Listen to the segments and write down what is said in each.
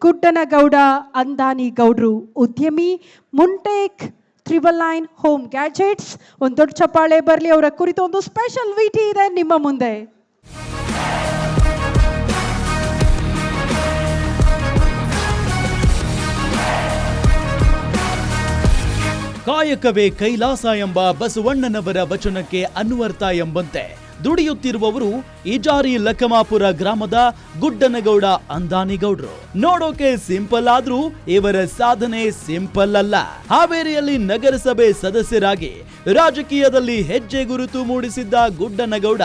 ಗುಡ್ಡನಗೌಡ ಅಂದಾನಿ ಗೌಡ್ರು ಉದ್ಯಮಿ, ಮುಂಟೇಕ್ triple nine home gadgets. ಒಂದು ದೊಡ್ಡ ಚಪ್ಪಾಳೆ ಬರಲಿ. ಅವರ ಕುರಿತು ಒಂದು ಸ್ಪೆಷಲ್ ವಿಟಿ ಇದೆ ನಿಮ್ಮ ಮುಂದೆ. ಕಾಯಕವೇ ಕೈಲಾಸ ಎಂಬ ಬಸವಣ್ಣನವರ ವಚನಕ್ಕೆ ಅನ್ವರ್ಥ ಎಂಬಂತೆ ದುಡಿಯುತ್ತಿರುವವರು ಇಜಾರಿ ಲಕ್ಕಮಾಪುರ ಗ್ರಾಮದ ಗುಡ್ಡನಗೌಡ ಅಂದಾನಿಗೌಡ್ರು. ನೋಡೋಕೆ ಸಿಂಪಲ್ ಆದ್ರೂ ಇವರ ಸಾಧನೆ ಸಿಂಪಲ್ ಅಲ್ಲ. ಹಾವೇರಿಯಲ್ಲಿ ನಗರಸಭೆ ಸದಸ್ಯರಾಗಿ ರಾಜಕೀಯದಲ್ಲಿ ಹೆಜ್ಜೆ ಗುರುತು ಮೂಡಿಸಿದ್ದ ಗುಡ್ಡನಗೌಡ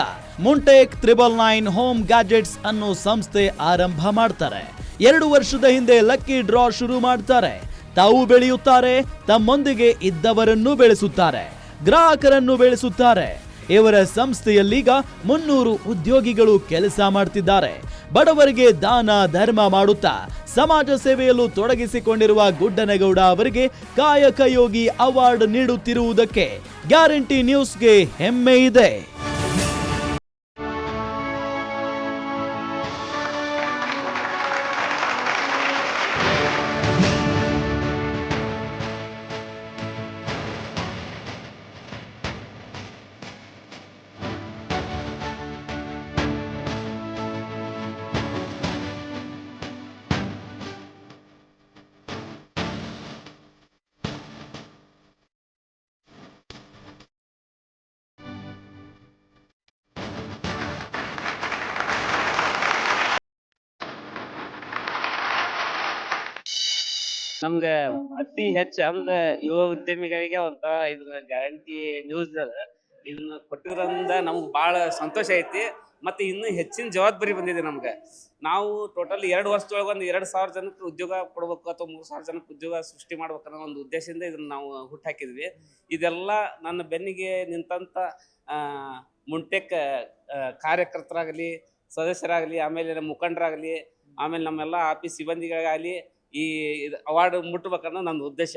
ಮುಂಟೇಕ್ ತ್ರಿಬಲ್ ನೈನ್ ಹೋಮ್ ಗ್ಯಾಜೆಟ್ಸ್ ಅನ್ನೋ ಸಂಸ್ಥೆ ಆರಂಭ ಮಾಡ್ತಾರೆ. 2 ವರ್ಷದ ಹಿಂದೆ ಲಕ್ಕಿ ಡ್ರಾ ಶುರು ಮಾಡ್ತಾರೆ. ತಾವು ಬೆಳೆಯುತ್ತಾರೆ, ತಮ್ಮೊಂದಿಗೆ ಇದ್ದವರನ್ನು ಬೆಳೆಸುತ್ತಾರೆ, ಗ್ರಾಹಕರನ್ನು ಬೆಳೆಸುತ್ತಾರೆ. ಇವರ ಸಂಸ್ಥೆಯಲ್ಲೀಗ 300 ಉದ್ಯೋಗಿಗಳು ಕೆಲಸ ಮಾಡ್ತಿದ್ದಾರೆ. ಬಡವರಿಗೆ ದಾನ ಧರ್ಮ ಮಾಡುತ್ತಾ ಸಮಾಜ ಸೇವೆಯಲ್ಲೂ ತೊಡಗಿಸಿಕೊಂಡಿರುವ ಗುಡ್ಡನಗೌಡ ಅವರಿಗೆ ಕಾಯಕ ಯೋಗಿ ಅವಾರ್ಡ್ ನೀಡುತ್ತಿರುವುದಕ್ಕೆ ಗ್ಯಾರಂಟಿ ನ್ಯೂಸ್ಗೆ ಹೆಮ್ಮೆ ಇದೆ. ನಮ್ಗೆ ಅತಿ ಹೆಚ್ಚು ಅಂದ್ರೆ ಯುವ ಉದ್ಯಮಿಗಳಿಗೆ ಒಂಥರ ಇದ್ರ ಗ್ಯಾರಂಟಿ ನ್ಯೂಸ್ ಇದನ್ನ ಕೊಟ್ಟಿರೋದ್ರಿಂದ ನಮ್ಗೆ ಭಾಳ ಸಂತೋಷ ಐತಿ. ಮತ್ತೆ ಇನ್ನೂ ಹೆಚ್ಚಿನ ಜವಾಬ್ದಾರಿ ಬಂದಿದೆ ನಮ್ಗೆ. ನಾವು ಟೋಟಲ್ 2 ವರ್ಷದೊಳಗೆ ಒಂದು 2,000 ಜನಕ್ಕೆ ಉದ್ಯೋಗ ಕೊಡ್ಬೇಕು ಅಥವಾ 3,000 ಜನಕ್ಕೆ ಉದ್ಯೋಗ ಸೃಷ್ಟಿ ಮಾಡ್ಬೇಕನ್ನೋ ಒಂದು ಉದ್ದೇಶದಿಂದ ಇದನ್ನ ನಾವು ಹುಟ್ಟಾಕಿದ್ವಿ. ಇದೆಲ್ಲ ನನ್ನ ಬೆನ್ನಿಗೆ ನಿಂತಂತ ಮುಂಟೆಕ್ ಕಾರ್ಯಕರ್ತರಾಗಲಿ, ಸದಸ್ಯರಾಗಲಿ, ಆಮೇಲೆ ನಮ್ಮ ಮುಖಂಡರಾಗಲಿ, ಆಮೇಲೆ ನಮ್ಮೆಲ್ಲ ಆಫೀಸ್ ಸಿಬ್ಬಂದಿಗಳಿಗಾಗಲಿ ಈ ಅವಾರ್ಡ್ ಮುಟ್ಟಬೇಕನ್ನೋ ನನ್ನ ಉದ್ದೇಶ.